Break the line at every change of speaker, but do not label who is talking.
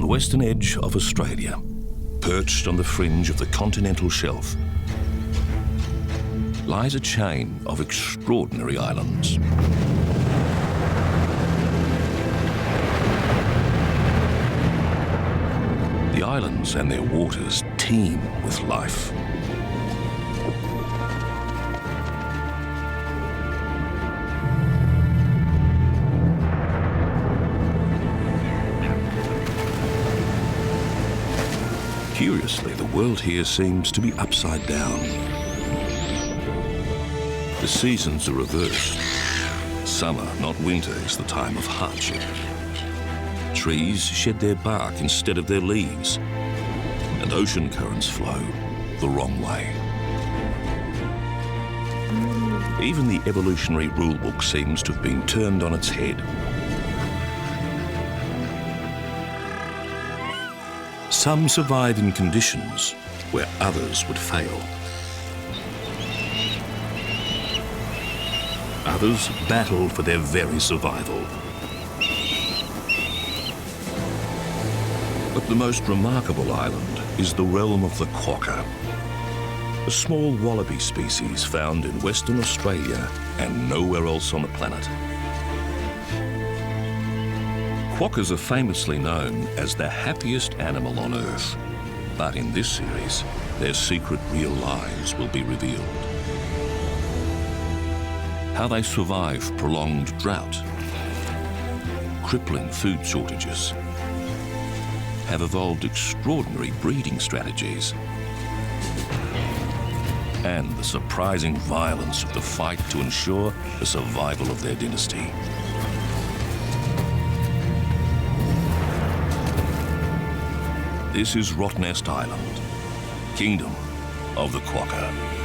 On the western edge of Australia, perched on the fringe of the continental shelf, lies a chain of extraordinary islands. The islands and their waters teem with life. Curiously, the world here seems to be upside down. The seasons are reversed. Summer, not winter, is the time of hardship. Trees shed their bark instead of their leaves, and ocean currents flow the wrong way. Even the evolutionary rulebook seems to have been turned on its head. Some survive in conditions where others would fail. Others battle for their very survival. But the most remarkable island is the realm of the quokka, a small wallaby species found in Western Australia and nowhere else on the planet. Quokkas are famously known as the happiest animal on Earth, but in this series, their secret real lives will be revealed. How they survive prolonged drought, crippling food shortages, have evolved extraordinary breeding strategies, and the surprising violence of the fight to ensure the survival of their dynasty. This is Rottnest Island, Kingdom of the Quokka.